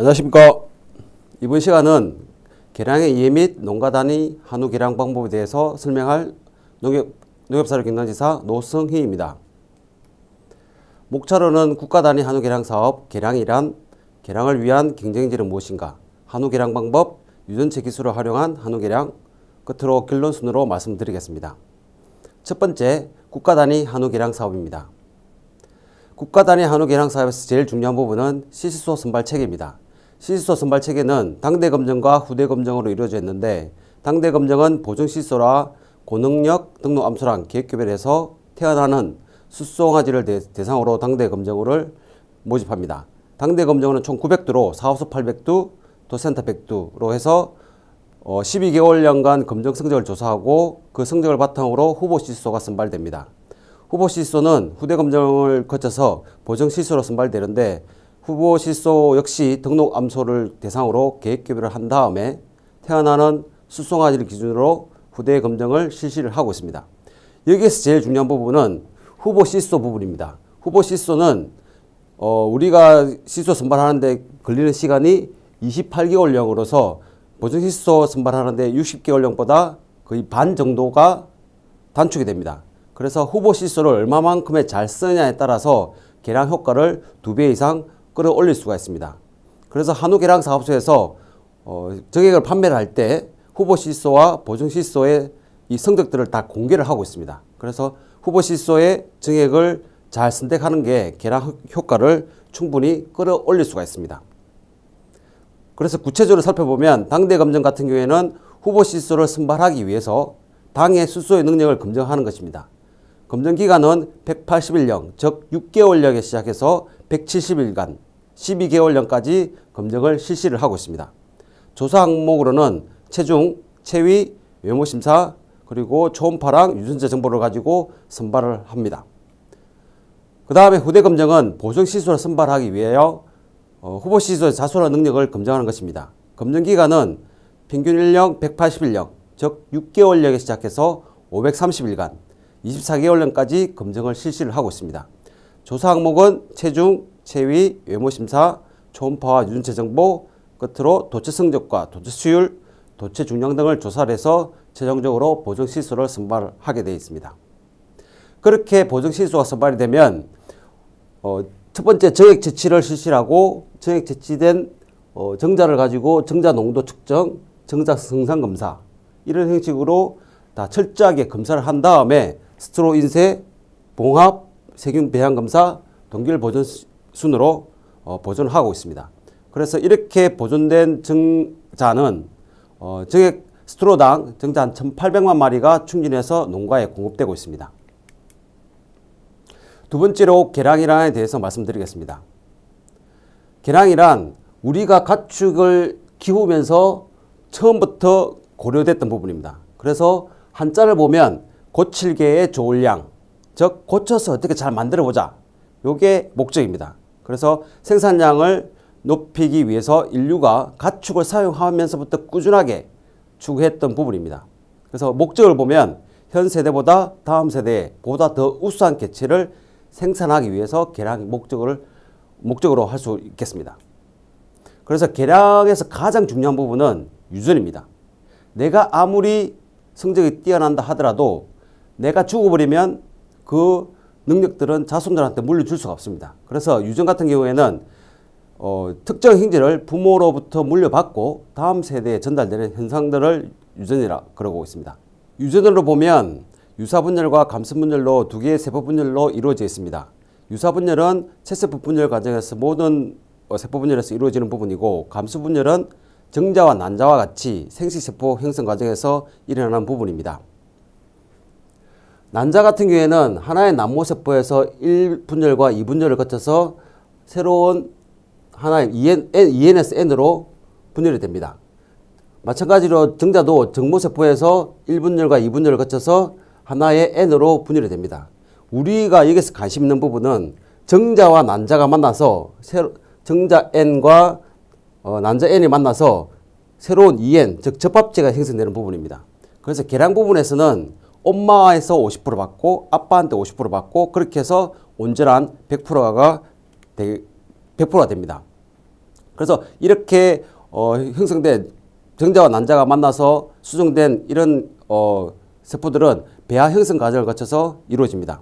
안녕하십니까. 이번 시간은 계량의 이해 및 농가 단위 한우 계량 방법에 대해서 설명할 농협사료경영지사 노성희입니다. 목차로는 국가 단위 한우 계량 사업, 계량이란 계량을 위한 경쟁지는 무엇인가, 한우 계량 방법, 유전체 기술을 활용한 한우 계량, 끝으로 결론 순으로 말씀드리겠습니다. 첫 번째, 국가 단위 한우 계량 사업입니다. 국가 단위 한우 계량 사업에서 제일 중요한 부분은 시시소 선발 체계입니다. 시시소 선발 체계는 당대 검정과 후대 검정으로 이루어져 있는데, 당대 검정은 보정 시소라 고능력 등록 암수랑 계획교별해서 태어나는 숫송아지를 대상으로 당대 검정을 모집합니다. 당대 검정은 총 900두로 사업소 800두, 도센터 100두로 해서 12개월년간 검정 성적을 조사하고 그 성적을 바탕으로 후보 시소가 선발됩니다. 후보 시소는 후대 검정을 거쳐서 보정 시소로 선발되는데, 후보 시소 역시 등록 암소를 대상으로 계획교별을 한 다음에 태어나는 숫송아지를 기준으로 후대 검정을 실시를 하고 있습니다. 여기에서 제일 중요한 부분은 후보 시소 부분입니다. 후보 시소는 우리가 시소 선발하는데 걸리는 시간이 28개월령으로서 보정 시소 선발하는데 60개월령보다 거의 반 정도가 단축이 됩니다. 그래서 후보 시소를 얼마만큼의 잘 쓰느냐에 따라서 계량 효과를 2배 이상 끌어올릴 수가 있습니다. 그래서 한우 계량 사업소에서 정액을 판매를 할 때 후보 시소와 보정 시소의 이 성적들을 다 공개를 하고 있습니다. 그래서 후보 시소의 정액을 잘 선택하는 게 계량 효과를 충분히 끌어올릴 수가 있습니다. 그래서 구체적으로 살펴보면 당대 검정 같은 경우에는 후보 시소를 선발하기 위해서 당의 수소의 능력을 검증하는 것입니다. 검증 기간은 180일령, 즉 6개월령에 시작해서 170일간, 12개월령까지 검증을 실시를 하고 있습니다. 조사 항목으로는 체중, 체위, 외모심사, 그리고 초음파랑 유전자 정보를 가지고 선발을 합니다. 그 다음에 후대 검증은 보정 시소를 선발하기 위하여 후보 시소의 자소라 능력을 검증하는 것입니다. 검증 기간은 평균 일령 180일령, 즉 6개월령에 시작해서 530일간, 24개월령까지 검증을 실시를 하고 있습니다. 조사 항목은 체중, 체위, 외모심사, 초음파와 유전체 정보, 끝으로 도체 성적과 도체 수율, 도체 중량 등을 조사를 해서 최종적으로 보정 시소를 선발하게 되어 있습니다. 그렇게 보정 시소가 선발이 되면 첫 번째 정액 채취를 실시하고, 정액 채취된 정자를 가지고 정자 농도 측정, 정자 성상 검사, 이런 형식으로 다 철저하게 검사를 한 다음에 스트로 인쇄, 봉합, 세균 배양 검사, 동결 보존 순으로 보존을 하고 있습니다. 그래서 이렇게 보존된 정자는 정액 스트로당 정자 한 1,800만 마리가 충진해서 농가에 공급되고 있습니다. 두 번째로 계량이란에 대해서 말씀드리겠습니다. 계량이란 우리가 가축을 키우면서 처음부터 고려됐던 부분입니다. 그래서 한자를 보면 고칠개의 조울량, 즉 고쳐서 어떻게 잘 만들어보자, 요게 목적입니다. 그래서 생산량을 높이기 위해서 인류가 가축을 사용하면서부터 꾸준하게 추구했던 부분입니다. 그래서 목적을 보면 현 세대보다 다음 세대에 보다 더 우수한 개체를 생산하기 위해서 계량 목적으로 할 수 있겠습니다. 그래서 계량에서 가장 중요한 부분은 유전입니다. 내가 아무리 성적이 뛰어난다 하더라도 내가 죽어버리면 그 능력들은 자손들한테 물려줄 수가 없습니다. 그래서 유전 같은 경우에는 특정 형질을 부모로부터 물려받고 다음 세대에 전달되는 현상들을 유전이라 그러고 있습니다. 유전으로 보면 유사분열과 감습분열로 두 개의 세포분열로 이루어져 있습니다. 유사분열은 체세포 분열 과정에서 모든 세포분열에서 이루어지는 부분이고, 감습분열은 정자와 난자와 같이 생식세포 형성 과정에서 일어나는 부분입니다. 난자 같은 경우에는 하나의 난모세포에서 1분열과 2분열을 거쳐서 새로운 하나의 EN에서 N으로 분열이 됩니다. 마찬가지로 정자도 정모세포에서 1분열과 2분열을 거쳐서 하나의 N으로 분열이 됩니다. 우리가 여기서 관심 있는 부분은 정자와 난자가 만나서 정자 N과 난자 N이 만나서 새로운 EN, 즉 접합체가 형성되는 부분입니다. 그래서 계량 부분에서는 엄마에서 50% 받고 아빠한테 50% 받고 그렇게 해서 온전한 100%가 됩니다. 그래서 이렇게 형성된 정자와 난자가 만나서 수정된 이런 세포들은 배아 형성 과정을 거쳐서 이루어집니다.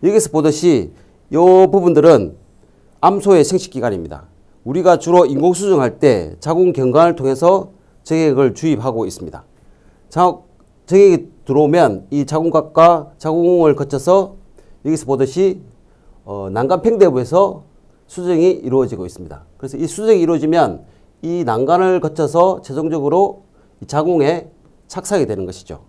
여기서 보듯이 이 부분들은 암소의 생식기관입니다. 우리가 주로 인공수정할 때 자궁 경관을 통해서 정액을 주입하고 있습니다. 정액이 들어오면 이 자궁각과 자궁을 거쳐서 여기서 보듯이 난간 팽대부에서 수정이 이루어지고 있습니다. 그래서 이 수정이 이루어지면 이 난간을 거쳐서 최종적으로 이 자궁에 착상이 되는 것이죠.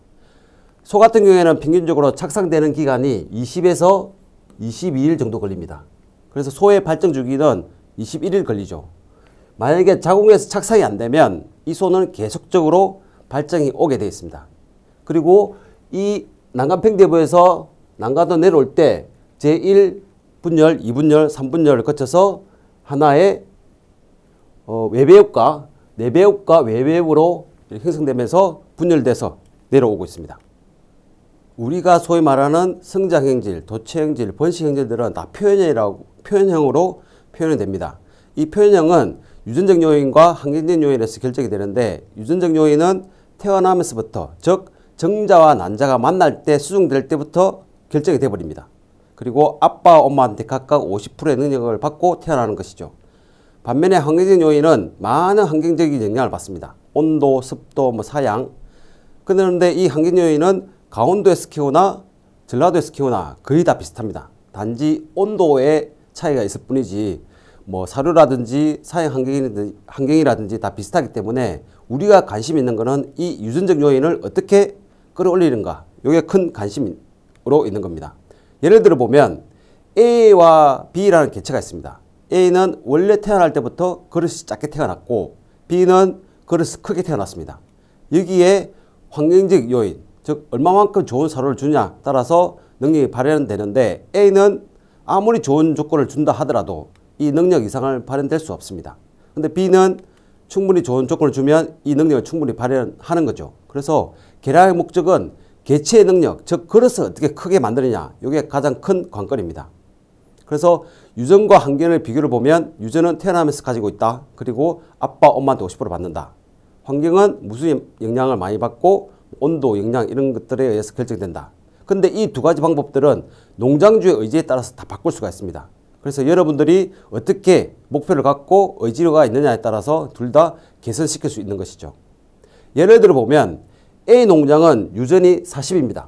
소 같은 경우에는 평균적으로 착상되는 기간이 20에서 22일 정도 걸립니다. 그래서 소의 발정 주기는 21일 걸리죠. 만약에 자궁에서 착상이 안 되면 이 소는 계속적으로 발정이 오게 되어 있습니다. 그리고 이 난간팽대부에서 난간으로 내려올 때 제1분열, 2분열, 3분열을 거쳐서 하나의 외배엽과 내배엽과 외배엽으로 형성되면서 분열돼서 내려오고 있습니다. 우리가 소위 말하는 성장형질, 도체형질, 번식형질들은 다 표현형으로 표현이 됩니다. 이 표현형은 유전적 요인과 환경적 요인에서 결정이 되는데, 유전적 요인은 태어나면서부터, 즉 정자와 난자가 만날 때 수정될 때부터 결정이 되어버립니다. 그리고 아빠와 엄마한테 각각 50%의 능력을 받고 태어나는 것이죠. 반면에 환경적 요인은 많은 환경적인 영향을 받습니다. 온도, 습도, 사양. 그런데 이 환경 요인은 강원도에서 키우나 전라도에서 키우나 거의 다 비슷합니다. 단지 온도의 차이가 있을 뿐이지 사료라든지 사양 환경이라든지 다 비슷하기 때문에 우리가 관심 있는 것은 이 유전적 요인을 어떻게 끌어올리는가, 이게 큰 관심으로 있는 겁니다. 예를 들어 보면 A와 B라는 개체가 있습니다. A는 원래 태어날 때부터 그릇이 작게 태어났고 B는 그릇이 크게 태어났습니다. 여기에 환경적 요인, 즉 얼마만큼 좋은 사료를 주냐 따라서 능력이 발현되는데, A는 아무리 좋은 조건을 준다 하더라도 이 능력 이상을 발현될 수 없습니다. 근데 B는 충분히 좋은 조건을 주면 이 능력을 충분히 발현하는 거죠. 그래서 계량의 목적은 개체의 능력, 즉 그릇을 어떻게 크게 만드느냐, 이게 가장 큰 관건입니다. 그래서 유전과 환경을 비교를 보면 유전은 태어나면서 가지고 있다. 그리고 아빠, 엄마한테 50% 받는다. 환경은 무슨 영향을 많이 받고 온도, 영양 이런 것들에 의해서 결정된다. 근데 이 두 가지 방법들은 농장주의 의지에 따라서 다 바꿀 수가 있습니다. 그래서 여러분들이 어떻게 목표를 갖고 의지가 있느냐에 따라서 둘 다 개선시킬 수 있는 것이죠. 예를 들어 보면 A 농장은 유전이 40입니다.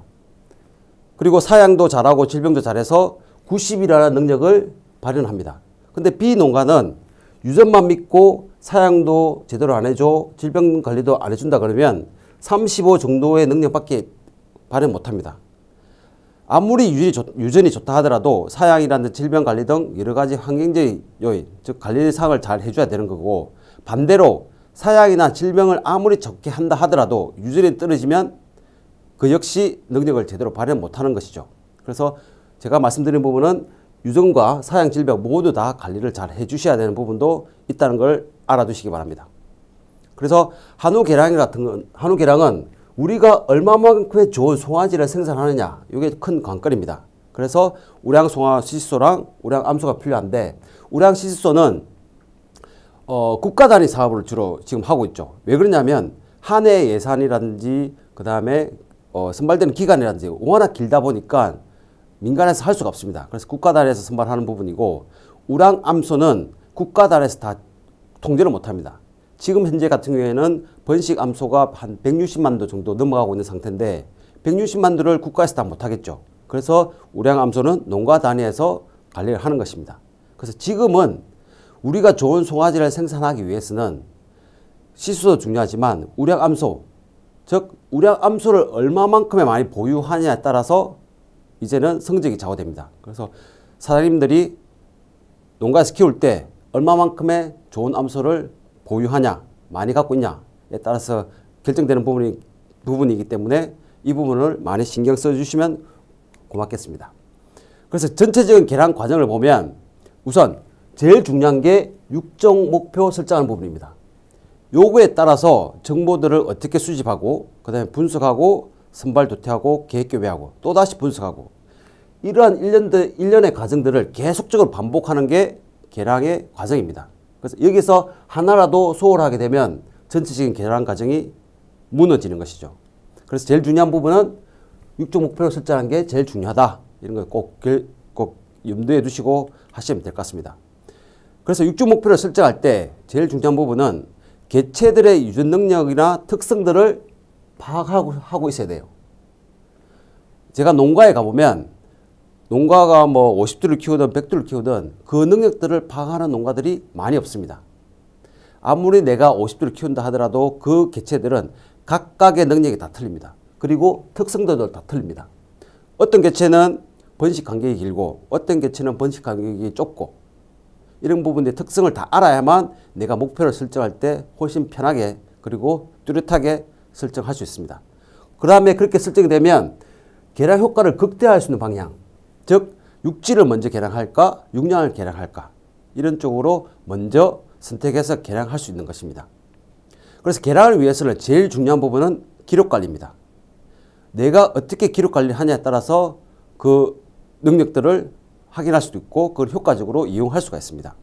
그리고 사양도 잘하고 질병도 잘해서 90이라는 능력을 발현합니다. 근데 B 농가는 유전만 믿고 사양도 제대로 안 해줘, 질병 관리도 안 해준다 그러면 35 정도의 능력밖에 발현 못합니다. 아무리 유전이 좋다 하더라도 사양이라든지 질병 관리 등 여러 가지 환경적 요인, 즉 관리사항을 잘 해줘야 되는 거고, 반대로 사양이나 질병을 아무리 좋게 한다 하더라도 유전이 떨어지면 그 역시 능력을 제대로 발현 못하는 것이죠. 그래서 제가 말씀드린 부분은 유전과 사양, 질병 모두 다 관리를 잘 해주셔야 되는 부분도 있다는 걸 알아두시기 바랍니다. 그래서 한우계량은 우리가 얼마만큼의 좋은 송아지를 생산하느냐, 이게 큰 관건입니다. 그래서 우량 송아 시시소랑 우량 암소가 필요한데, 우량 시시소는 국가 단위 사업을 주로 지금 하고 있죠. 왜 그러냐면 한 해 예산이라든지 그 다음에 선발되는 기간이라든지 워낙 길다 보니까 민간에서 할 수가 없습니다. 그래서 국가 단위에서 선발하는 부분이고, 우량 암소는 국가 단위에서 다 통제를 못합니다. 지금 현재 같은 경우에는 번식 암소가 한 160만 도 정도 넘어가고 있는 상태인데 160만 도를 국가에서 다 못하겠죠. 그래서 우량 암소는 농가 단위에서 관리를 하는 것입니다. 그래서 지금은 우리가 좋은 송아지를 생산하기 위해서는 시수도 중요하지만 우량 암소, 즉 우량 암소를 얼마만큼의 많이 보유하냐에 따라서 이제는 성적이 좌우됩니다. 그래서 사장님들이 농가에서 키울 때 얼마만큼의 좋은 암소를 보유하냐, 많이 갖고 있냐에 따라서 결정되는 부분이기 때문에 이 부분을 많이 신경 써주시면 고맙겠습니다. 그래서 전체적인 계량 과정을 보면 우선 제일 중요한 게 육종 목표 설정하는 부분입니다. 요구에 따라서 정보들을 어떻게 수집하고 그 다음에 분석하고 선발 도태하고 계획 교배하고 또다시 분석하고, 이러한 일련의 과정들을 계속적으로 반복하는 게 계량의 과정입니다. 그래서 여기서 하나라도 소홀하게 되면 전체적인 계량 과정이 무너지는 것이죠. 그래서 제일 중요한 부분은 육종 목표를 설정하는 게 제일 중요하다. 이런 걸 꼭 염두에 두시고 하시면 될 것 같습니다. 그래서 육종 목표를 설정할 때 제일 중요한 부분은 개체들의 유전 능력이나 특성들을 파악하고 있어야 돼요. 제가 농가에 가보면 농가가 뭐 50두를 키우든 100두를 키우든 그 능력들을 파악하는 농가들이 많이 없습니다. 아무리 내가 50두를 키운다 하더라도 그 개체들은 각각의 능력이 다 틀립니다. 그리고 특성들도 다 틀립니다. 어떤 개체는 번식 간격이 길고 어떤 개체는 번식 간격이 좁고 이런 부분의 특성을 다 알아야만 내가 목표를 설정할 때 훨씬 편하게 그리고 뚜렷하게 설정할 수 있습니다. 그 다음에 그렇게 설정이 되면 개량 효과를 극대화할 수 있는 방향, 즉 육질을 먼저 개량할까 육량을 개량할까 이런 쪽으로 먼저 선택해서 개량할 수 있는 것입니다. 그래서 개량을 위해서는 제일 중요한 부분은 기록관리입니다. 내가 어떻게 기록관리를 하냐에 따라서 그 능력들을 확인할 수도 있고 그걸 효과적으로 이용할 수가 있습니다.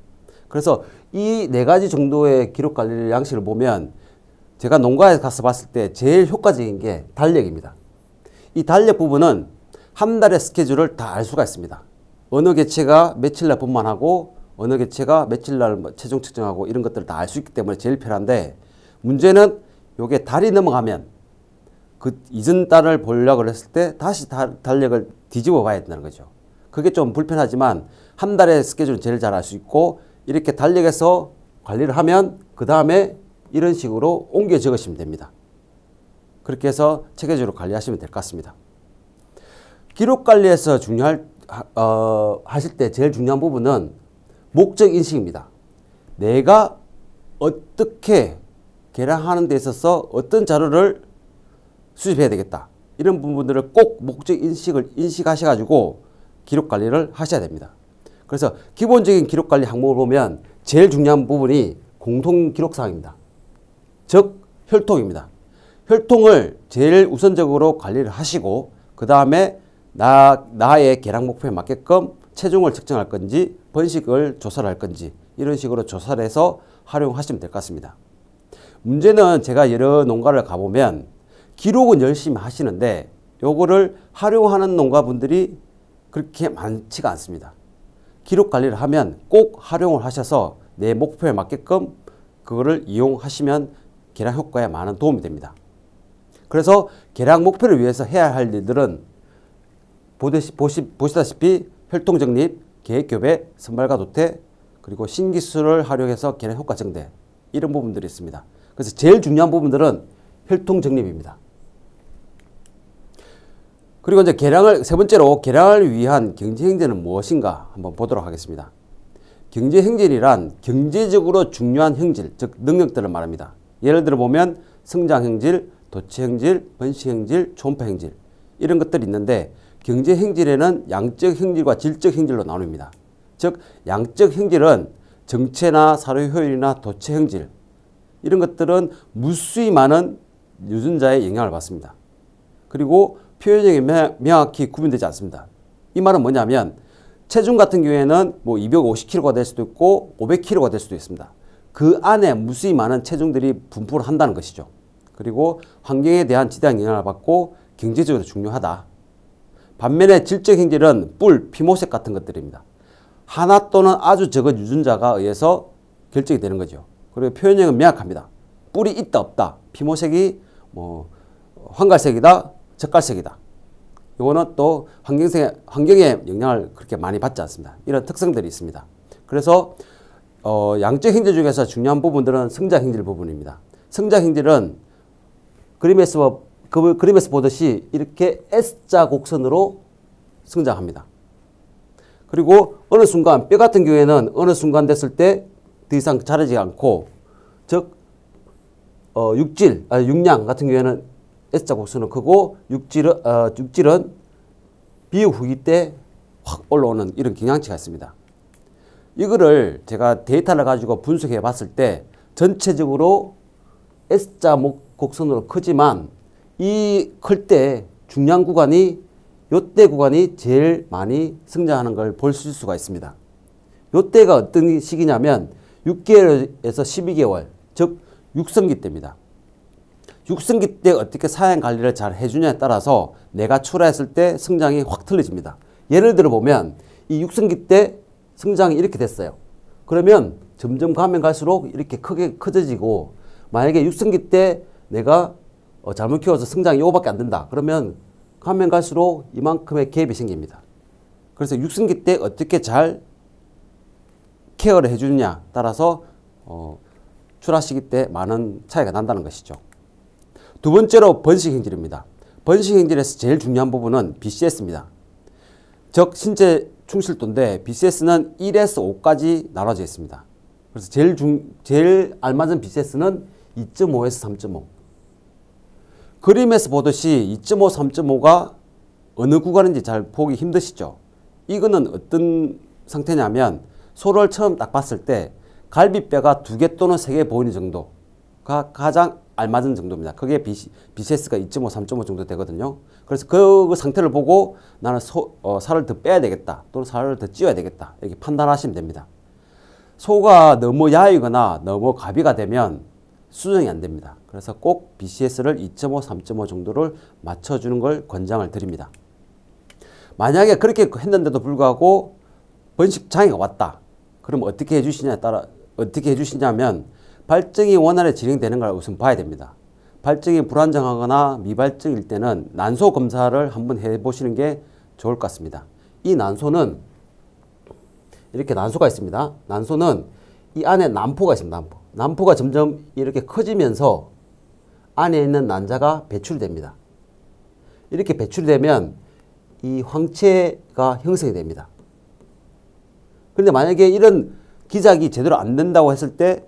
그래서 이 4가지 정도의 기록관리 양식을 보면 제가 농가에 가서 봤을 때 제일 효과적인 게 달력입니다. 이 달력 부분은 한 달의 스케줄을 다 알 수가 있습니다. 어느 개체가 며칠날 분만하고 어느 개체가 며칠날 체중 측정하고 이런 것들을 다 알 수 있기 때문에 제일 편한데 문제는 이게 달이 넘어가면 그 이전 달을 보려고 했을 때 다시 달력을 뒤집어 봐야 된다는 거죠. 그게 좀 불편하지만 한 달의 스케줄은 제일 잘 알 수 있고 이렇게 달력에서 관리를 하면 그 다음에 이런 식으로 옮겨 적으시면 됩니다. 그렇게 해서 체계적으로 관리하시면 될 것 같습니다. 기록 관리에서 하실 때 제일 중요한 부분은 목적 인식입니다. 내가 어떻게 개량하는 데 있어서 어떤 자료를 수집해야 되겠다. 이런 부분들을 꼭 목적 인식을 인식하셔가지고 기록 관리를 하셔야 됩니다. 그래서 기본적인 기록 관리 항목을 보면 제일 중요한 부분이 공통 기록사항입니다. 즉 혈통입니다. 혈통을 제일 우선적으로 관리를 하시고 그 다음에 나의 개량 목표에 맞게끔 체중을 측정할 건지 번식을 조사를 할 건지 이런 식으로 조사를 해서 활용하시면 될 것 같습니다. 문제는 제가 여러 농가를 가보면 기록은 열심히 하시는데 요거를 활용하는 농가분들이 그렇게 많지가 않습니다. 기록 관리를 하면 꼭 활용을 하셔서 내 목표에 맞게끔 그거를 이용하시면 개량 효과에 많은 도움이 됩니다. 그래서 개량 목표를 위해서 해야 할 일들은 보시다시피 혈통정립, 계획교배, 선발과 도태, 그리고 신기술을 활용해서 개량 효과 증대 이런 부분들이 있습니다. 그래서 제일 중요한 부분들은 혈통정립입니다. 그리고 이제 세 번째로 개량을 위한 경제행진은 무엇인가 한번 보도록 하겠습니다. 경제행진이란 경제적으로 중요한 행질, 즉 능력들을 말합니다. 예를 들어 보면 성장행질, 도체행질, 번식행질, 초음파행질 이런 것들이 있는데 경제행질에는 양적 행질과 질적 행질로 나눕니다. 즉 양적 행질은 정체나 사료 효율이나 도체 행질 이런 것들은 무수히 많은 유전자의 영향을 받습니다. 그리고 표현형이 명확히 구분되지 않습니다. 이 말은 뭐냐면 체중 같은 경우에는 뭐 250kg가 될 수도 있고 500kg가 될 수도 있습니다. 그 안에 무수히 많은 체중들이 분포를 한다는 것이죠. 그리고 환경에 대한 지대한 영향을 받고 경제적으로 중요하다. 반면에 질적 행질은 뿔, 피모색 같은 것들입니다. 하나 또는 아주 적은 유전자가 의해서 결정이 되는 거죠. 그리고 표현형은 명확합니다. 뿔이 있다 없다. 피모색이 뭐 황갈색이다, 젓갈색이다. 이거는 또 환경의 영향을 그렇게 많이 받지 않습니다. 이런 특성들이 있습니다. 그래서 양적 행질 중에서 중요한 부분들은 성장 행질 부분입니다. 성장 행질은 그림에서 보듯이 이렇게 S자 곡선으로 성장합니다. 그리고 어느 순간 뼈 같은 경우에는 어느 순간 됐을 때 더 이상 자라지 않고 즉 육량 같은 경우에는 S자 곡선은 크고 육질은 비육 후기 때 확 올라오는 이런 경향치가 있습니다. 이거를 제가 데이터를 가지고 분석해 봤을 때 전체적으로 S자 곡선으로 크지만 이 클 때 중량 구간이 요때 구간이 제일 많이 성장하는 걸 볼 수가 있습니다. 요때가 어떤 시기냐면 6개월에서 12개월, 즉 육성기 때입니다. 육성기 때 어떻게 사행 관리를 잘 해주냐에 따라서 내가 출하했을 때 성장이 확 틀려집니다. 예를 들어 보면 이 육성기 때 성장이 이렇게 됐어요. 그러면 점점 가면 갈수록 이렇게 크게 커져지고, 만약에 육성기 때 내가 잘못 키워서 성장이 이거밖에 안 된다. 그러면 가면 갈수록 이만큼의 갭이 생깁니다. 그래서 육성기 때 어떻게 잘 케어를 해주느냐 따라서 출하 시기 때 많은 차이가 난다는 것이죠. 두 번째로 번식행질입니다. 번식행질에서 제일 중요한 부분은 BCS입니다. 즉 신체 충실도인데 BCS는 1에서 5까지 나눠져 있습니다. 그래서 제일 알맞은 BCS는 2.5에서 3.5. 그림에서 보듯이 2.5, 3.5가 어느 구간인지 잘 보기 힘드시죠? 이거는 어떤 상태냐면 소를 처음 딱 봤을 때 갈비뼈가 2개 또는 3개 보이는 정도가 가장 알맞은 정도입니다. 그게 BCS가 2.5, 3.5 정도 되거든요. 그래서 그 상태를 보고 나는 살을 더 빼야 되겠다 또는 살을 더 찌워야 되겠다 이렇게 판단하시면 됩니다. 소가 너무 야이거나 너무 가비가 되면 수정이 안 됩니다. 그래서 꼭 BCS를 2.5, 3.5 정도를 맞춰주는 걸 권장을 드립니다. 만약에 그렇게 했는데도 불구하고 번식 장애가 왔다. 그럼 어떻게 해주시냐면 발정이 원활히 진행되는 걸 우선 봐야 됩니다. 발정이 불안정하거나 미발정일 때는 난소 검사를 한번 해보시는 게 좋을 것 같습니다. 이 난소는 이렇게 난소가 있습니다. 난소는 이 안에 난포가 있습니다. 난포가 점점 이렇게 커지면서 안에 있는 난자가 배출이 됩니다. 이렇게 배출이 되면 이 황체가 형성이 됩니다. 그런데 만약에 이런 기작이 제대로 안 된다고 했을 때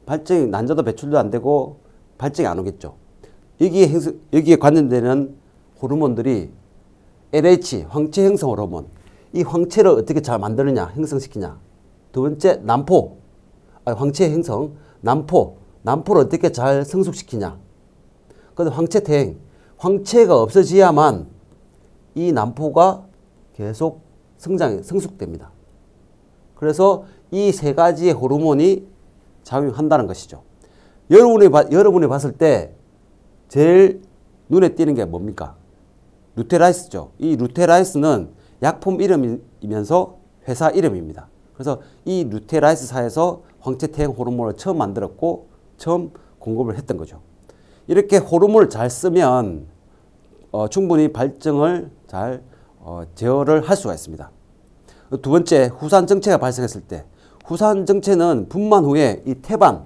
발정이 난자도 배출도 안 되고 발정이 안 오겠죠. 여기에 관련되는 호르몬들이 LH, 황체 형성 호르몬. 이 황체를 어떻게 잘 만드느냐, 형성시키냐. 두 번째, 황체 형성, 난포를 어떻게 잘 성숙시키냐. 그런데 황체태행, 황체가 없어져야만 이 난포가 계속 성숙됩니다. 그래서 이 세 가지의 호르몬이 작용한다는 것이죠. 여러분이 봤을 때 제일 눈에 띄는 게 뭡니까? 루테라이스죠. 이 루테라이스는 약품 이름이면서 회사 이름입니다. 그래서 이 루테라이스사에서 황체태행 호르몬을 처음 만들었고 처음 공급을 했던 거죠. 이렇게 호르몬을 잘 쓰면 충분히 발정을 잘 제어를 할 수가 있습니다. 두 번째, 후산정체가 발생했을 때, 후산정체는 분만 후에 이 태반이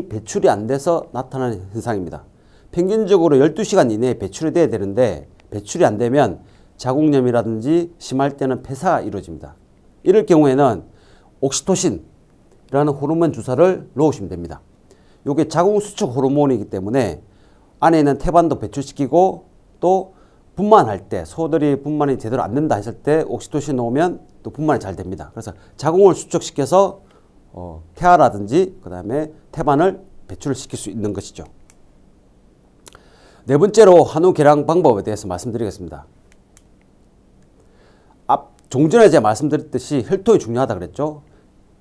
배출이 안 돼서 나타나는 현상입니다. 평균적으로 12시간 이내에 배출이 돼야 되는데 배출이 안 되면 자궁염이라든지 심할 때는 폐사가 이루어집니다. 이럴 경우에는 옥시토신이라는 호르몬 주사를 놓으시면 됩니다. 이게 자궁수축 호르몬이기 때문에 안에 있는 태반도 배출시키고 또 분만할 때 소들이 분만이 제대로 안 된다 했을 때 옥시토신 놓으면 또 분만이 잘 됩니다. 그래서 자궁을 수축시켜서 태아라든지 그 다음에 태반을 배출시킬 수 있는 것이죠. 네 번째로 한우 계량 방법에 대해서 말씀드리겠습니다. 좀 전에 제가 말씀드렸듯이 혈통이 중요하다 그랬죠.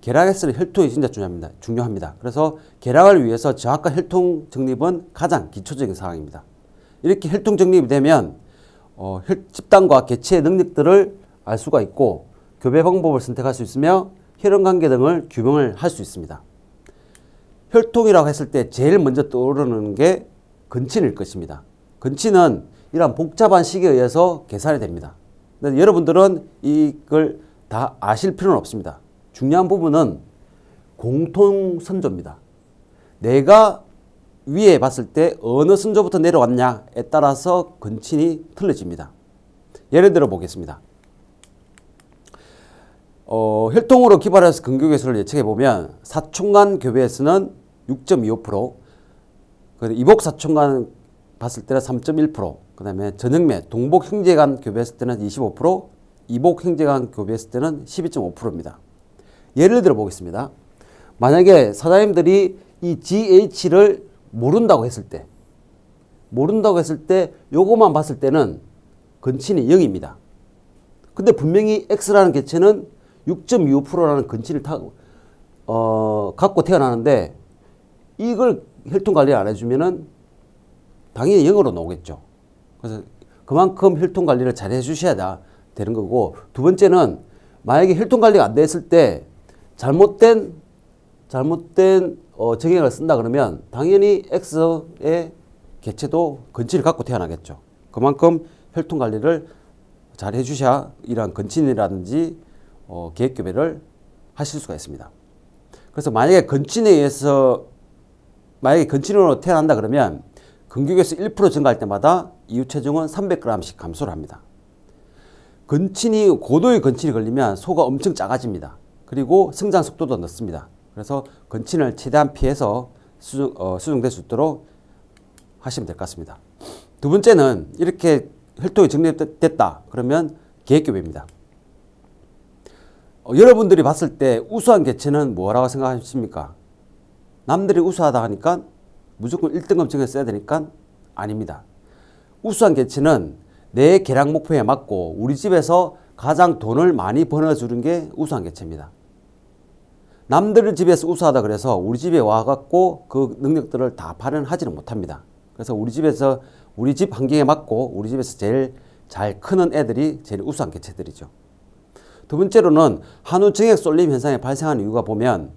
계량에서는 혈통이 진짜 중요합니다. 그래서 계량을 위해서 정확한 혈통 정립은 가장 기초적인 사항입니다. 이렇게 혈통 정립이 되면 집단과 개체의 능력들을 알 수가 있고 교배 방법을 선택할 수 있으며 혈연관계 등을 규명을 할 수 있습니다. 혈통이라고 했을 때 제일 먼저 떠오르는 게 근친일 것입니다. 근친은 이러한 복잡한 식에 의해서 계산이 됩니다. 근데 여러분들은 이걸 다 아실 필요는 없습니다. 중요한 부분은 공통선조입니다. 내가 위에 봤을 때 어느 선조부터 내려왔냐에 따라서 근친이 틀려집니다. 예를 들어 보겠습니다. 혈통으로 기발해서 근교계수를 예측해 보면 사촌간 교배에서는 6.25%, 이복 사촌간 봤을 때는 3.1%, 그 다음에 전형매 동복 형제간 교배했을 때는 25%, 이복 형제간 교배했을 때는 12.5%입니다. 예를 들어 보겠습니다. 만약에 사장님들이 이 GH를 모른다고 했을 때 요것만 봤을 때는 근친이 0입니다. 근데 분명히 X라는 개체는 6.25%라는 근친을 갖고 태어나는데 이걸 혈통 관리를 안 해주면은 당연히 0으로 나오겠죠. 그래서 그만큼 혈통 관리를 잘 해주셔야 되는 거고, 두 번째는 만약에 혈통 관리가 안 됐을 때 잘못된 정액을 쓴다 그러면 당연히 X의 개체도 건친을 갖고 태어나겠죠. 그만큼 혈통 관리를 잘 해주셔야 이러한 건친이라든지 계획교배를 하실 수가 있습니다. 그래서 만약에 건친으로 태어난다 그러면 근육에서 1% 증가할 때마다 이후 체중은 300g씩 감소를 합니다. 고도의 건친이 걸리면 소가 엄청 작아집니다. 그리고 성장 속도도 늦습니다. 그래서 건친을 최대한 피해서 수정될 수 있도록 하시면 될 것 같습니다. 두 번째는 이렇게 혈통이 정립됐다 그러면 계획교배입니다. 여러분들이 봤을 때 우수한 개체는 뭐라고 생각하십니까? 남들이 우수하다 하니까 무조건 1등급 증을 써야 되니까 아닙니다. 우수한 개체는 내 개량 목표에 맞고 우리 집에서 가장 돈을 많이 벌어주는 게 우수한 개체입니다. 남들 집에서 우수하다 그래서 우리 집에 와갖고 그 능력들을 다 발현하지는 못합니다. 그래서 우리 집 환경에 맞고 우리 집에서 제일 잘 크는 애들이 제일 우수한 개체들이죠. 두 번째로는 한우 정액 쏠림 현상이 발생하는 이유가 보면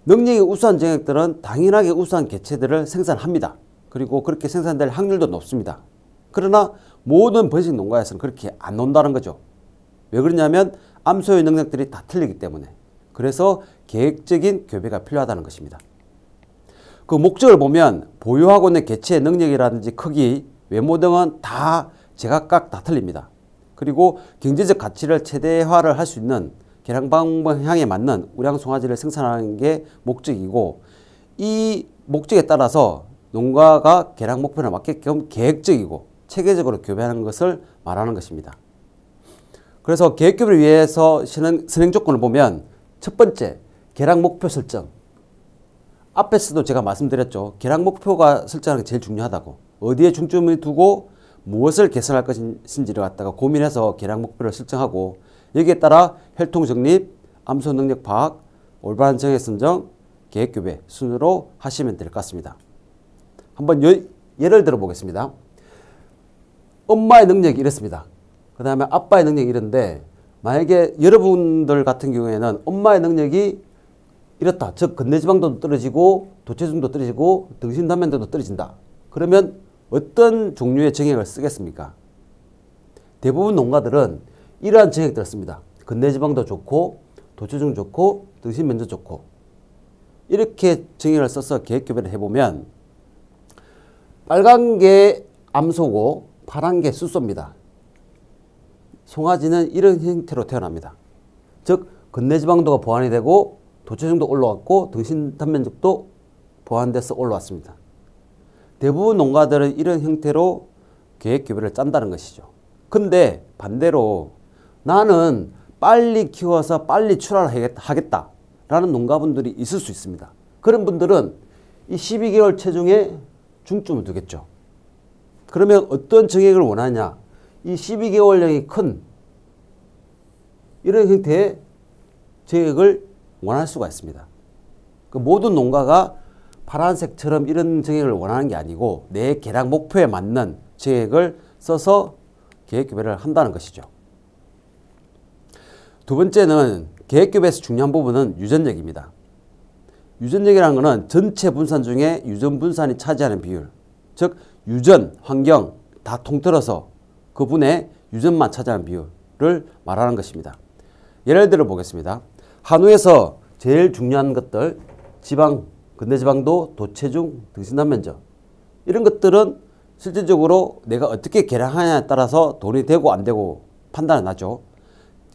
능력이 우수한 정액들은 당연하게 우수한 개체들을 생산합니다. 그리고 그렇게 생산될 확률도 높습니다. 그러나 모든 번식 농가에서는 그렇게 안 논다는 거죠. 왜 그러냐면 암소의 능력들이 다 틀리기 때문에. 그래서 계획적인 교배가 필요하다는 것입니다. 그 목적을 보면 보유하고 있는 개체의 능력이라든지 크기, 외모 등은 다 제각각 다 틀립니다. 그리고 경제적 가치를 최대화를 할 수 있는 개량 방향에 맞는 우량 송아지를 생산하는 게 목적이고, 이 목적에 따라서 농가가 개량 목표에 맞게끔 계획적이고 체계적으로 교배하는 것을 말하는 것입니다. 그래서 계획교배를 위해서 선행 조건을 보면 첫 번째, 개량 목표 설정. 앞에서도 제가 말씀드렸죠. 개량 목표가 설정하는 게 제일 중요하다고. 어디에 중점을 두고 무엇을 개선할 것인지를 갖다가 고민해서 개량 목표를 설정하고, 여기에 따라 혈통 정립, 암소 능력 파악, 올바른 정액 선정, 계획교배 순으로 하시면 될 것 같습니다. 한번 예를 들어 보겠습니다. 엄마의 능력이 이렇습니다. 그 다음에 아빠의 능력이 이런데, 만약에 여러분들 같은 경우에는 엄마의 능력이 이렇다. 즉 근내지방도 떨어지고 도체중도 떨어지고 등신단면도도 떨어진다. 그러면 어떤 종류의 정액을 쓰겠습니까? 대부분 농가들은 이러한 정액들을 씁니다. 근내지방도 좋고 도체중 좋고 등신면도 좋고, 이렇게 정액을 써서 계획교배를 해보면 빨간 게 암소고 파란 게 숫소입니다. 송아지는 이런 형태로 태어납니다. 즉 근내지방도가 보완이 되고 도체중도 올라왔고 등신단면적도 보완돼서 올라왔습니다. 대부분 농가들은 이런 형태로 계획교배를 짠다는 것이죠. 근데 반대로 나는 빨리 키워서 빨리 출하하겠다라는 농가분들이 있을 수 있습니다. 그런 분들은 이 12개월 체중에 중점을 두겠죠. 그러면 어떤 정액을 원하냐? 이 12개월령이 큰 이런 형태의 정액을 원할 수가 있습니다. 그 모든 농가가 파란색처럼 이런 정액을 원하는 게 아니고 내 개량 목표에 맞는 정액을 써서 계획교배를 한다는 것이죠. 두 번째는 계획교배에서 중요한 부분은 유전력입니다. 유전력이라는 것은 전체 분산 중에 유전 분산이 차지하는 비율, 즉 유전, 환경 다 통틀어서 그분의 유전만 차지하는 비율을 말하는 것입니다. 예를 들어 보겠습니다. 한우에서 제일 중요한 것들, 지방, 근내지방도, 도체중, 등신단면적, 이런 것들은 실질적으로 내가 어떻게 계량하냐에 따라서 돈이 되고 안 되고 판단이 나죠.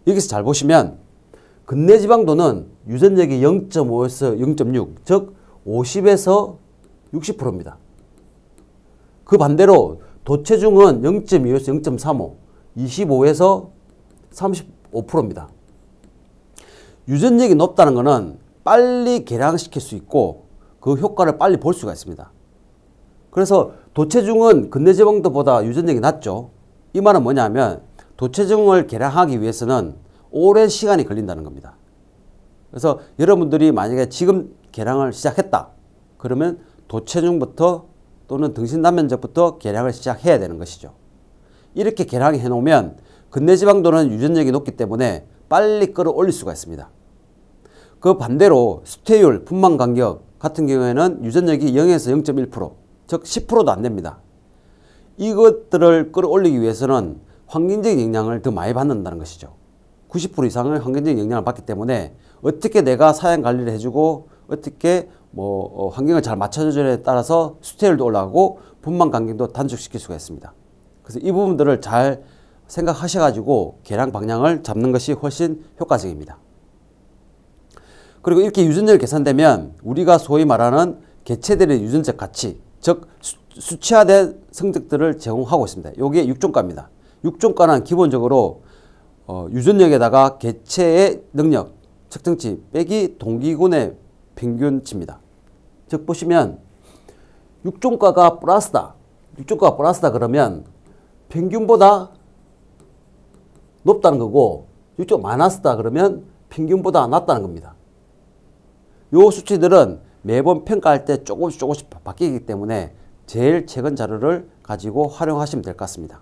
여기서 잘 보시면 근내지방도는 유전력이 0.5에서 0.6, 즉 50에서 60%입니다. 그 반대로 도체중은 0.2에서 0.35, 25에서 35%입니다. 유전력이 높다는 것은 빨리 개량시킬 수 있고 그 효과를 빨리 볼 수가 있습니다. 그래서 도체중은 근내지방도보다 유전력이 낮죠. 이 말은 뭐냐면 도체중을 개량하기 위해서는 오랜 시간이 걸린다는 겁니다. 그래서 여러분들이 만약에 지금 개량을 시작했다. 그러면 도체중부터 또는 등신단면적부터 개량을 시작해야 되는 것이죠. 이렇게 개량해 놓으면 근내지방도는 유전력이 높기 때문에 빨리 끌어올릴 수가 있습니다. 그 반대로 수태율, 분만 간격 같은 경우에는 유전력이 0에서 0.1%, 즉 10%도 안 됩니다. 이것들을 끌어올리기 위해서는 환경적인 영향을 더 많이 받는다는 것이죠. 90% 이상의 환경적인 영향을 받기 때문에 어떻게 내가 사양 관리를 해주고 어떻게 환경을 잘 맞춰주냐에 따라서 수태율도 올라가고 분만 간격도 단축시킬 수가 있습니다. 그래서 이 부분들을 잘 생각하셔가지고 개량 방향을 잡는 것이 훨씬 효과적입니다. 그리고 이렇게 유전력이 계산되면 우리가 소위 말하는 개체들의 유전적 가치, 즉 수치화된 성적들을 제공하고 있습니다. 이게 육종가입니다. 육종가는 기본적으로 유전력에다가 개체의 능력, 측정치 빼기 동기군의 평균치입니다. 즉 보시면 육종가가 플러스다. 육종가가 플러스다 그러면 평균보다 높다는 거고 육종 마이너스다 그러면 평균보다 낮다는 겁니다. 요 수치들은 매번 평가할 때 조금씩 바뀌기 때문에 제일 최근 자료를 가지고 활용하시면 될 것 같습니다.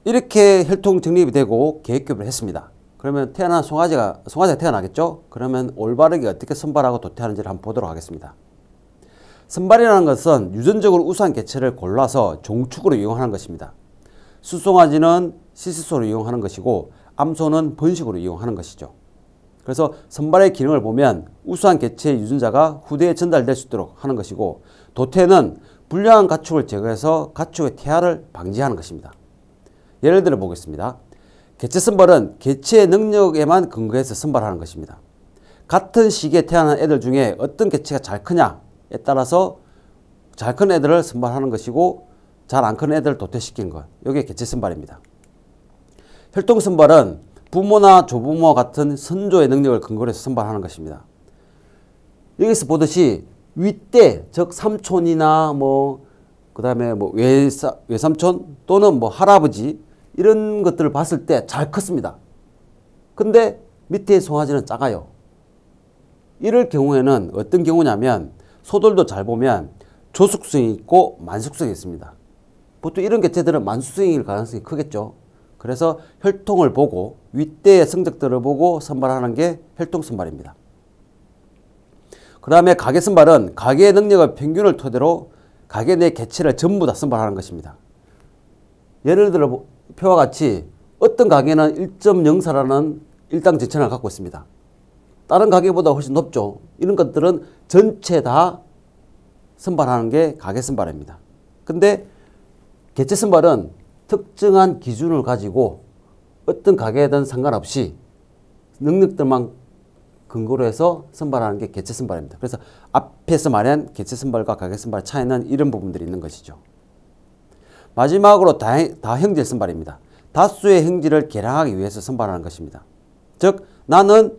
이렇게 혈통 정립이 되고 계획교배를 했습니다. 그러면 태어난 송아지가 태어나겠죠? 그러면 올바르게 어떻게 선발하고 도태하는지를 한번 보도록 하겠습니다. 선발이라는 것은 유전적으로 우수한 개체를 골라서 종축으로 이용하는 것입니다. 수송아지는 시스소로 이용하는 것이고 암소는 번식으로 이용하는 것이죠. 그래서 선발의 기능을 보면 우수한 개체의 유전자가 후대에 전달될 수 있도록 하는 것이고 도태는 불량한 가축을 제거해서 가축의 태아를 방지하는 것입니다. 예를 들어 보겠습니다. 개체 선발은 개체의 능력에만 근거해서 선발하는 것입니다. 같은 시기에 태어난 애들 중에 어떤 개체가 잘 크냐에 따라서 잘 큰 애들을 선발하는 것이고 잘 안 큰 애들을 도태시키는 것. 이게 개체 선발입니다. 혈통 선발은 부모나 조부모 같은 선조의 능력을 근거로 해서 선발하는 것입니다. 여기서 보듯이 윗대, 즉 삼촌이나 그다음에 외삼촌 또는 할아버지 이런 것들을 봤을 때 잘 컸습니다. 근데 밑에 송아지는 작아요. 이럴 경우에는 어떤 경우냐면 소들도 잘 보면 조숙성이 있고 만숙성이 있습니다. 보통 이런 개체들은 만숙성일 가능성이 크겠죠. 그래서 혈통을 보고 윗대의 성적들을 보고 선발하는 게 혈통 선발입니다. 그 다음에 가계 선발은 가계의 능력의 평균을 토대로 가계 내 개체를 전부 다 선발하는 것입니다. 예를 들어 표와 같이 어떤 가계는 1.04라는 일당 지천을 갖고 있습니다. 다른 가계보다 훨씬 높죠. 이런 것들은 전체 다 선발하는 게 가계 선발입니다. 근데 개체 선발은 특정한 기준을 가지고 어떤 가계든 상관없이 능력들만 근거로 해서 선발하는 게 개체 선발입니다. 그래서 앞에서 말한 개체 선발과 가계 선발의 차이는 이런 부분들이 있는 것이죠. 마지막으로 다형질 선발입니다. 다수의 형질을 개량하기 위해서 선발하는 것입니다. 즉 나는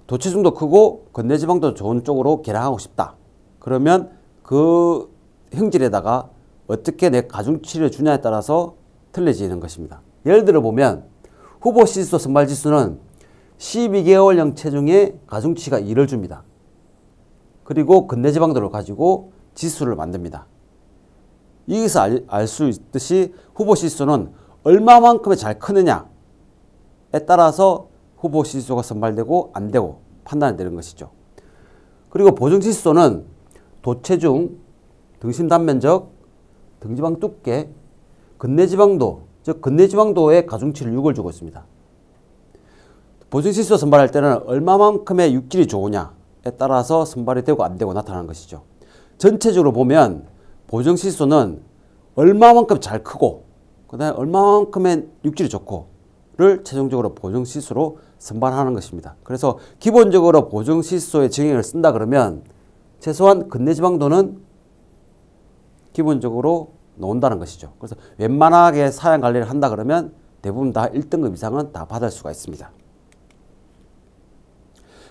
도체중도 크고 근내지방도 좋은 쪽으로 개량하고 싶다. 그러면 그 형질에다가 어떻게 내 가중치를 주냐에 따라서 틀려지는 것입니다. 예를 들어 보면 후보 시스소 선발 지수는 12개월령 체중에 가중치가 2를 줍니다. 그리고 근내지방도를 가지고 지수를 만듭니다. 여기서 알 수 있듯이 후보 시스소는 얼마만큼의 잘 크느냐에 따라서 후보 시스소가 선발되고 안 되고 판단이 되는 것이죠. 그리고 보정 시스소는 도체중, 등심 단면적, 등지방 두께, 근내지방도, 즉 근내지방도의 가중치를 6을 주고 있습니다. 보정시스소 선발할 때는 얼마만큼의 육질이 좋으냐에 따라서 선발이 되고 안 되고 나타나는 것이죠. 전체적으로 보면 보정시스소는 얼마만큼 잘 크고 그 다음에 얼마만큼의 육질이 좋고를 최종적으로 보정시스소로 선발하는 것입니다. 그래서 기본적으로 보정시스소의 정의를 쓴다 그러면 최소한 근내지방도는 기본적으로 놓는다는 것이죠. 그래서 웬만하게 사양 관리를 한다 그러면 대부분 다 1등급 이상은 다 받을 수가 있습니다.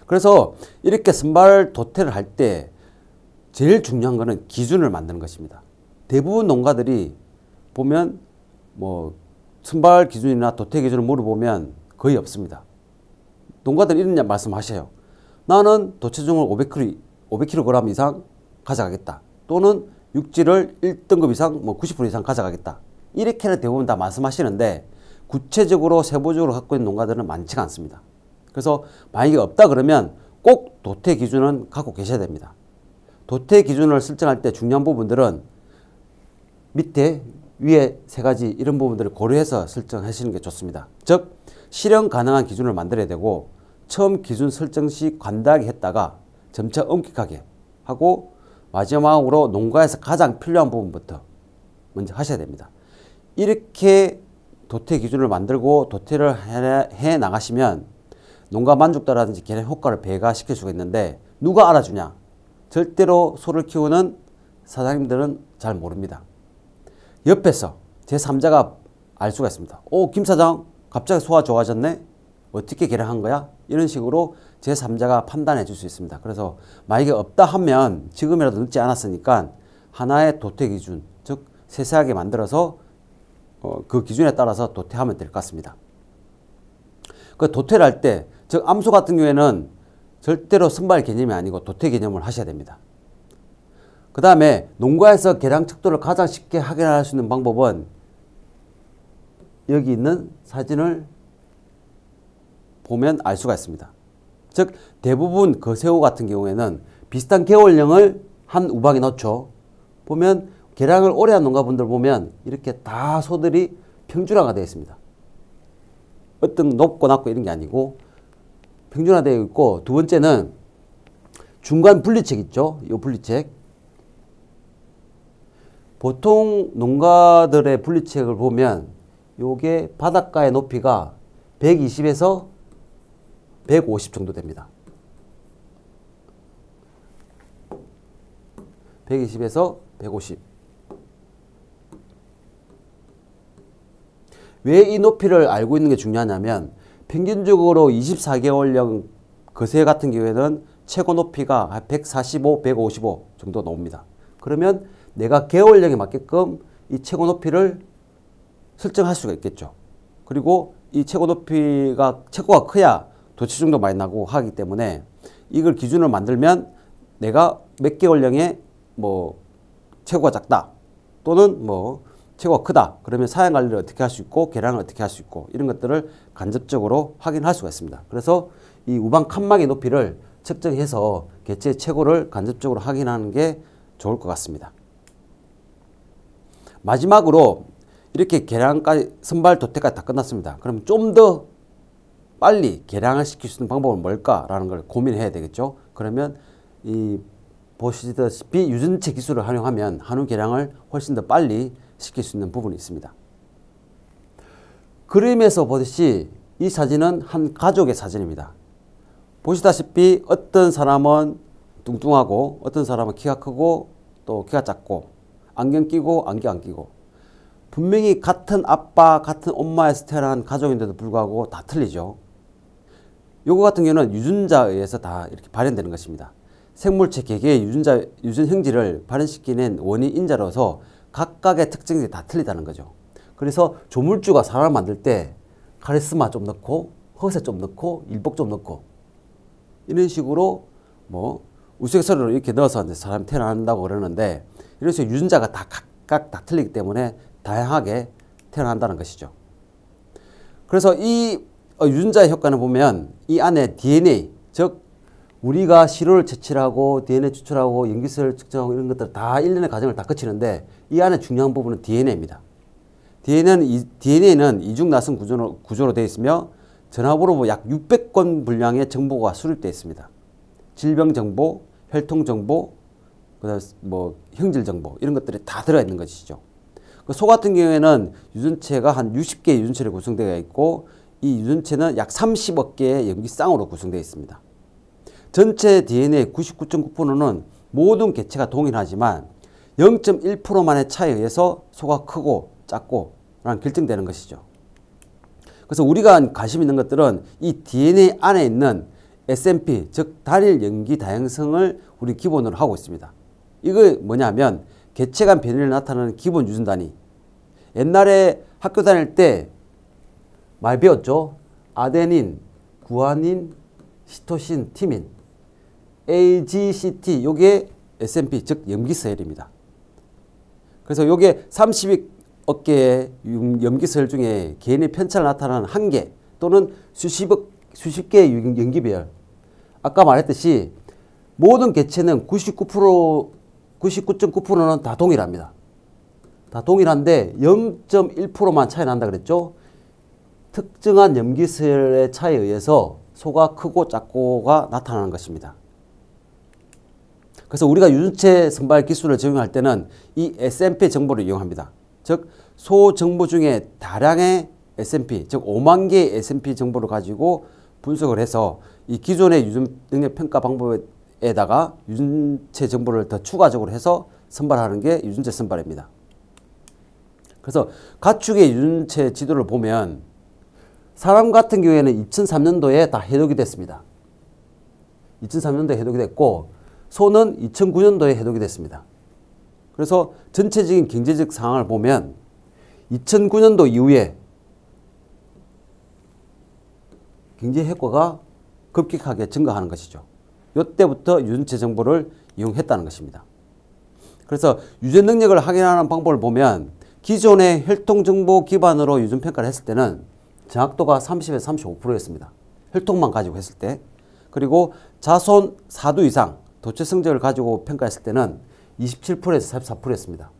그래서 이렇게 선발 도태를 할 때 제일 중요한 거는 기준을 만드는 것입니다. 대부분 농가들이 보면 선발 기준이나 도태 기준을 물어보면 거의 없습니다. 농가들 이런 말씀 하셔요. 나는 도체중을 500kg 이상 가져가겠다. 또는 육지를 1등급 이상 90% 이상 가져가겠다. 이렇게는 대부분 다 말씀하시는데 구체적으로 세부적으로 갖고 있는 농가들은 많지가 않습니다. 그래서 만약에 없다 그러면 꼭 도태 기준은 갖고 계셔야 됩니다. 도태 기준을 설정할 때 중요한 부분들은 밑에 위에 세 가지 이런 부분들을 고려해서 설정하시는 게 좋습니다. 즉 실현 가능한 기준을 만들어야 되고 처음 기준 설정 시 관대하게 했다가 점차 엄격하게 하고 마지막으로 농가에서 가장 필요한 부분부터 먼저 하셔야 됩니다. 이렇게 도태 기준을 만들고 도태를 해 나가시면 농가 만족도라든지 개량 효과를 배가시킬 수가 있는데 누가 알아주냐? 절대로 소를 키우는 사장님들은 잘 모릅니다. 옆에서 제3자가 알 수가 있습니다. 김 사장 갑자기 소가 좋아졌네? 어떻게 개량한 거야? 이런 식으로 제3자가 판단해 줄 수 있습니다. 그래서 만약에 없다 하면 지금이라도 늦지 않았으니까 하나의 도태 기준, 즉 세세하게 만들어서 그 기준에 따라서 도태하면 될 것 같습니다. 그 도태를 할 때, 즉 암소 같은 경우에는 절대로 선발 개념이 아니고 도태 개념을 하셔야 됩니다. 그 다음에 농가에서 개량 척도를 가장 쉽게 확인할 수 있는 방법은 여기 있는 사진을 보면 알 수가 있습니다. 즉 대부분 거새우 같은 경우에는 비슷한 계월령을 한 우박에 넣죠. 보면 개량을 오래 한 농가분들 보면 이렇게 다 소들이 평준화가 되어 있습니다. 어떤 높고 낮고 이런 게 아니고 평준화되어 있고, 두 번째는 중간 분리책 있죠. 이 분리책. 보통 농가들의 분리책을 보면 요게 바닷가의 높이가 120에서 150 정도 됩니다. 120에서 150. 왜 이 높이를 알고 있는 게 중요하냐면 평균적으로 24개월령 거새 같은 경우에는 최고 높이가 145, 155 정도 나옵니다. 그러면 내가 개월령에 맞게끔 이 최고 높이를 설정할 수가 있겠죠. 그리고 이 최고가 커야 도체중도 많이 나고 하기 때문에 이걸 기준으로 만들면 내가 몇 개월령에 최고가 작다 또는 최고가 크다 그러면 사양 관리를 어떻게 할 수 있고 개량을 어떻게 할 수 있고 이런 것들을 간접적으로 확인할 수가 있습니다. 그래서 이 우방 칸막이 높이를 측정해서 개체의 최고를 간접적으로 확인하는 게 좋을 것 같습니다. 마지막으로 이렇게 개량까지 선발 도태까지 다 끝났습니다. 그럼 좀 더 빨리 개량을 시킬 수 있는 방법은 뭘까라는 걸 고민해야 되겠죠. 그러면 이 보시다시피 유전체 기술을 활용하면 한우 개량을 훨씬 더 빨리 시킬 수 있는 부분이 있습니다. 그림에서 보듯이 이 사진은 한 가족의 사진입니다. 보시다시피 어떤 사람은 뚱뚱하고 어떤 사람은 키가 크고 또 키가 작고 안경 끼고 안경 안 끼고 분명히 같은 아빠 같은 엄마에서 태어난 가족인데도 불구하고 다 틀리죠. 요거 같은 경우는 유전자에 의해서 다 이렇게 발현되는 것입니다. 생물체 개개의 유전 형질을 발현시키는 원인 인자로서 각각의 특징이 다 틀리다는 거죠. 그래서 조물주가 사람을 만들 때 카리스마 좀 넣고 허세 좀 넣고 일복 좀 넣고 이런 식으로 우스갯소리로 이렇게 넣어서 이제 사람이 태어난다고 그러는데 이런 식으로 유전자가 다 각각 다 틀리기 때문에 다양하게 태어난다는 것이죠. 그래서 이 유전자의 효과는 보면 이 안에 DNA, 즉 우리가 시료를 채취하고 DNA 추출하고 염기수를 측정하고 이런 것들 다 일련의 과정을 다 거치는데 이 안에 중요한 부분은 DNA입니다. DNA는 이중나선 구조로 되어 있으며 전화번호 약 600건 분량의 정보가 수립되어 있습니다. 질병 정보, 혈통 정보, 그다음 형질 정보 이런 것들이 다 들어있는 것이죠. 소 같은 경우에는 유전체가 한 60개의 유전체로 구성되어 있고 이 유전체는 약 30억 개의 염기쌍으로 구성되어 있습니다. 전체 DNA 99.9%는 모든 개체가 동일하지만 0.1%만의 차이에 의해서 소가 크고 작고 라는 결정되는 것이죠. 그래서 우리가 관심 있는 것들은 이 DNA 안에 있는 SMP, 즉 단일 염기 다양성을 우리 기본으로 하고 있습니다. 이거 뭐냐면 개체 간 변이를 나타내는 기본 유전 단위. 옛날에 학교 다닐 때 많이 배웠죠. 아데닌, 구아닌, 시토신, 티민, AGCT 요게 SMP 즉 염기서열입니다. 그래서 요게 32억개의 염기서열 중에 개인의 편차를 나타나는 한 개 또는 수십 개의 염기배열. 아까 말했듯이 모든 개체는 99.9%는 다 동일합니다. 다 동일한데 0.1%만 차이 난다 그랬죠. 특정한 염기서열의 차이에 의해서 소가 크고 작고가 나타나는 것입니다. 그래서 우리가 유전체 선발 기술을 적용할 때는 이 SMP 정보를 이용합니다. 즉, 소 정보 중에 다량의 SMP, 즉 5만 개의 SMP 정보를 가지고 분석을 해서 이 기존의 유전 능력 평가 방법에다가 유전체 정보를 더 추가적으로 해서 선발하는 게 유전체 선발입니다. 그래서 가축의 유전체 지도를 보면 사람 같은 경우에는 2003년도에 다 해독이 됐습니다. 2003년도에 해독이 됐고 소는 2009년도에 해독이 됐습니다. 그래서 전체적인 경제적 상황을 보면 2009년도 이후에 경제 효과가 급격하게 증가하는 것이죠. 이때부터 유전체 정보를 이용했다는 것입니다. 그래서 유전 능력을 확인하는 방법을 보면 기존의 혈통 정보 기반으로 유전 평가를 했을 때는 정확도가 30에서 35%였습니다. 혈통만 가지고 했을 때. 그리고 자손 4두 이상 도체 성적을 가지고 평가했을 때는 27%에서 44%였습니다.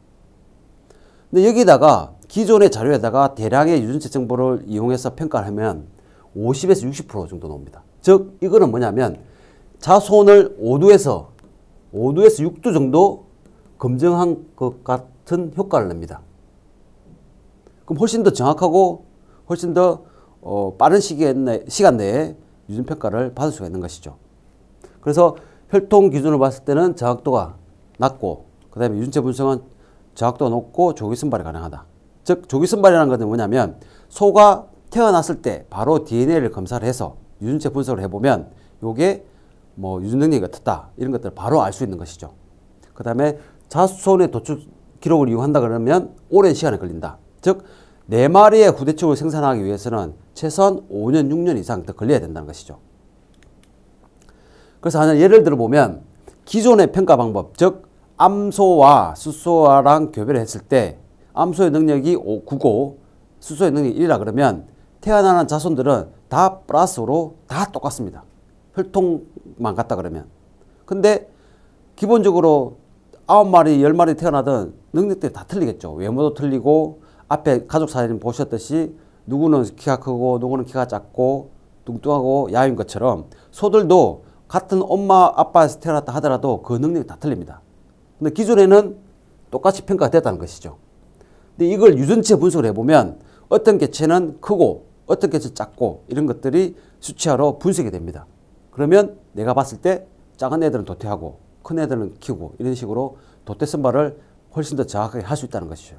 근데 여기다가 기존의 자료에다가 대량의 유전체 정보를 이용해서 평가를 하면 50에서 60% 정도 나옵니다. 즉 이거는 뭐냐면 자손을 5두에서 6두 정도 검증한 것 같은 효과를 냅니다. 그럼 훨씬 더 정확하고 훨씬 더 빠른 시간 내에 유전 평가를 받을 수가 있는 것이죠. 그래서 혈통 기준으로 봤을 때는 정확도가 낮고 그 다음에 유전체 분석은 정확도가 높고 조기 선발이 가능하다. 즉 조기 선발이라는 것은 뭐냐면 소가 태어났을 때 바로 DNA를 검사를 해서 유전체 분석을 해보면 요게 뭐 유전 능력이 어떻다 이런 것들을 바로 알 수 있는 것이죠. 그 다음에 자손의 도출 기록을 이용한다 그러면 오랜 시간이 걸린다. 즉 4마리의 후대축을 생산하기 위해서는 최소한 5년, 6년 이상 더 걸려야 된다는 것이죠. 그래서 하나 예를 들어 보면 기존의 평가 방법, 즉 암소와 수소와랑 교배를 했을 때 암소의 능력이 9고 수소의 능력이 1이라 그러면 태어나는 자손들은 다 플러스로 다 똑같습니다. 혈통만 같다 그러면. 근데 기본적으로 9마리, 10마리 태어나던 능력들이 다 틀리겠죠. 외모도 틀리고 앞에 가족 사진 보셨듯이 누구는 키가 크고 누구는 키가 작고 뚱뚱하고 야윈 것처럼 소들도 같은 엄마 아빠에서 태어났다 하더라도 그 능력이 다 틀립니다. 근데 기존에는 똑같이 평가가 됐다는 것이죠. 근데 이걸 유전체 분석을 해보면 어떤 개체는 크고 어떤 개체는 작고 이런 것들이 수치화로 분석이 됩니다. 그러면 내가 봤을 때 작은 애들은 도태하고 큰 애들은 키우고 이런 식으로 도태 선발을 훨씬 더 정확하게 할 수 있다는 것이죠.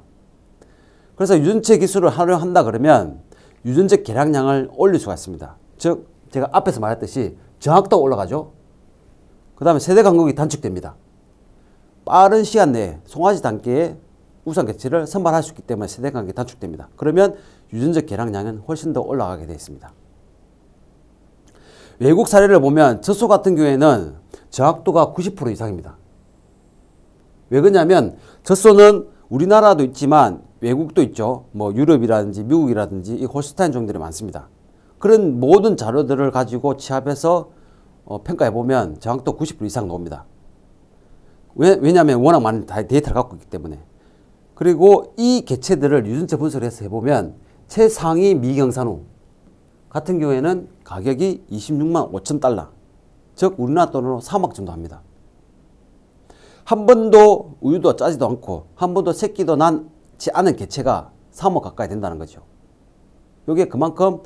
그래서 유전체 기술을 활용한다 그러면 유전체 개량량을 올릴 수가 있습니다. 즉 제가 앞에서 말했듯이 정확도가 올라가죠. 그 다음에 세대 간격이 단축됩니다. 빠른 시간 내에 송아지 단계에 우선 개체를 선발할 수 있기 때문에 세대 간격이 단축됩니다. 그러면 유전적 개량량은 훨씬 더 올라가게 되어 있습니다. 외국 사례를 보면 젖소 같은 경우에는 정확도가 90% 이상입니다. 왜 그러냐면 젖소는 우리나라도 있지만 외국도 있죠. 뭐 유럽이라든지 미국이라든지 이 홀스타인 종들이 많습니다. 그런 모든 자료들을 가지고 취합해서 평가해 보면 정확도 90% 이상 나옵니다. 왜냐하면 워낙 많은 데이터를 갖고 있기 때문에. 그리고 이 개체들을 유전체 분석을 해서 해보면 최상위 미경산후 같은 경우에는 가격이 26만 5천 달러, 즉 우리나라 돈으로 3억 정도 합니다. 한 번도 우유도 짜지도 않고 한 번도 새끼도 낳지 않은 개체가 3억 가까이 된다는 거죠. 이게 그만큼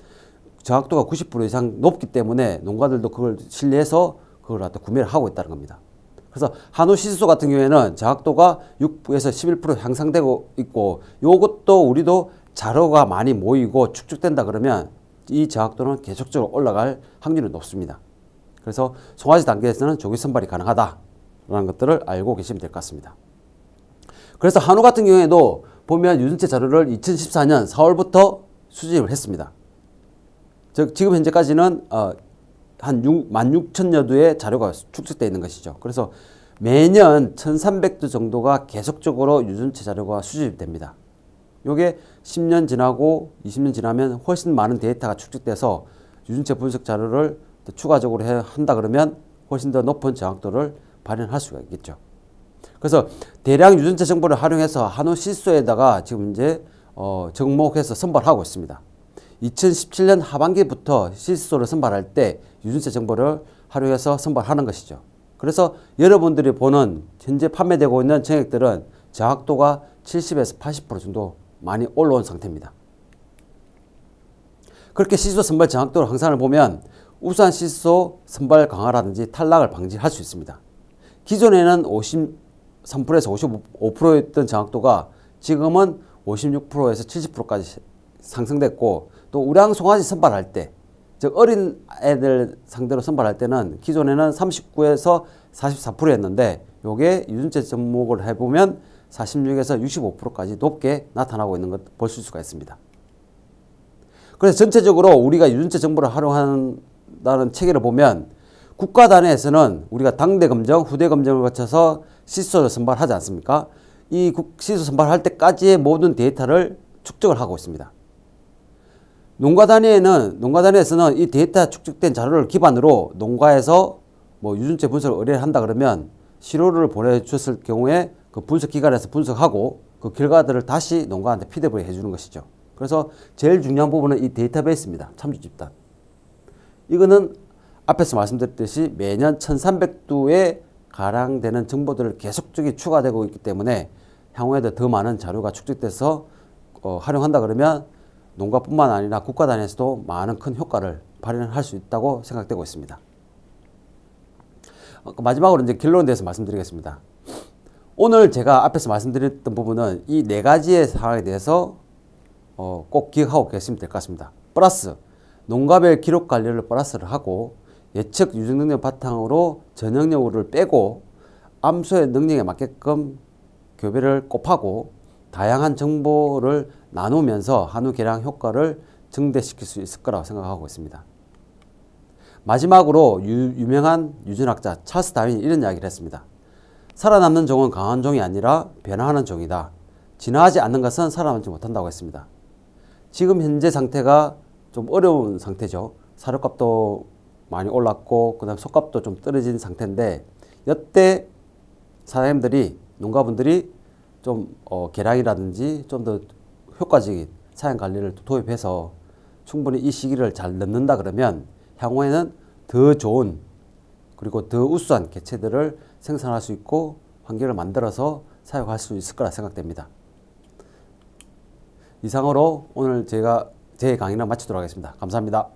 정확도가 90% 이상 높기 때문에 농가들도 그걸 신뢰해서 그걸 갖다 구매를 하고 있다는 겁니다. 그래서 한우 시스소 같은 경우에는 정확도가 6에서 11% 향상되고 있고 이것도 우리도 자료가 많이 모이고 축적된다 그러면 이 정확도는 계속적으로 올라갈 확률이 높습니다. 그래서 송아지 단계에서는 조기 선발이 가능하다라는 것들을 알고 계시면 될 것 같습니다. 그래서 한우 같은 경우에도 보면 유전체 자료를 2014년 4월부터 수집을 했습니다. 즉 지금 현재까지는 한 16,000여 두의 자료가 축적되어 있는 것이죠. 그래서 매년 1,300두 정도가 계속적으로 유전체 자료가 수집됩니다. 요게 10년 지나고 20년 지나면 훨씬 많은 데이터가 축적돼서 유전체 분석 자료를 또 추가적으로 한다 그러면 훨씬 더 높은 정확도를 발현할 수가 있겠죠. 그래서 대량 유전체 정보를 활용해서 한우 시소에다가 지금 이제 접목해서 선발하고 있습니다. 2017년 하반기부터 시소를 선발할 때 유전체 정보를 활용해서 선발하는 것이죠. 그래서 여러분들이 보는 현재 판매되고 있는 정액들은 정확도가 70에서 80% 정도 많이 올라온 상태입니다. 그렇게 시소 선발 정확도를 항상을 보면 우수한 시소 선발 강화라든지 탈락을 방지할 수 있습니다. 기존에는 53%에서 55%였던 정확도가 지금은 56%에서 70%까지 상승됐고, 또 우량 송아지 선발할 때, 즉 어린 애들 상대로 선발할 때는 기존에는 39에서 44%였는데 요게 유전체 접목을 해보면 46에서 65%까지 높게 나타나고 있는 것 볼 수가 있습니다. 그래서 전체적으로 우리가 유전체 정보를 활용한다는 체계를 보면 국가 단위에서는 우리가 당대 검정, 후대 검정을 거쳐서 시소를 선발하지 않습니까? 이 시소 선발할 때까지의 모든 데이터를 축적을 하고 있습니다. 농가 단위에서는 이 데이터 축적된 자료를 기반으로 농가에서 뭐 유전체 분석을 의뢰한다 그러면 시료를 보내주셨을 경우에 그 분석 기관에서 분석하고 그 결과들을 다시 농가한테 피드백을 해주는 것이죠. 그래서 제일 중요한 부분은 이 데이터베이스입니다. 참조 집단. 이거는 앞에서 말씀드렸듯이 매년 1,300두에 가량 되는 정보들을 계속적으로 추가되고 있기 때문에 향후에도 더 많은 자료가 축적돼서 활용한다 그러면 농가뿐만 아니라 국가 단위에서도 많은 큰 효과를 발현할 수 있다고 생각되고 있습니다. 마지막으로 이제 결론에 대해서 말씀드리겠습니다. 오늘 제가 앞에서 말씀드렸던 부분은 이 네 가지의 사항에 대해서 꼭 기억하고 계시면 될 것 같습니다. 플러스 농가별 기록 관리를 플러스를 하고 예측 유전 능력 바탕으로 전형 여부를 빼고 암소의 능력에 맞게끔 교배를 곱하고 다양한 정보를 나누면서 한우 개량 효과를 증대시킬 수 있을 거라고 생각하고 있습니다. 마지막으로 유명한 유전학자 찰스 다윈이 이런 이야기를 했습니다. 살아남는 종은 강한 종이 아니라 변화하는 종이다. 진화하지 않는 것은 살아남지 못한다고 했습니다. 지금 현재 상태가 좀 어려운 상태죠. 사료값도 많이 올랐고 그다음 속값도 좀 떨어진 상태인데, 이때 사장님들이, 농가분들이 좀 개량이라든지 좀 더 효과적인 사양 관리를 도입해서 충분히 이 시기를 잘 넣는다 그러면 향후에는 더 좋은 그리고 더 우수한 개체들을 생산할 수 있고 환경을 만들어서 사육할 수 있을 거라 생각됩니다. 이상으로 오늘 제가 제 강의를 마치도록 하겠습니다. 감사합니다.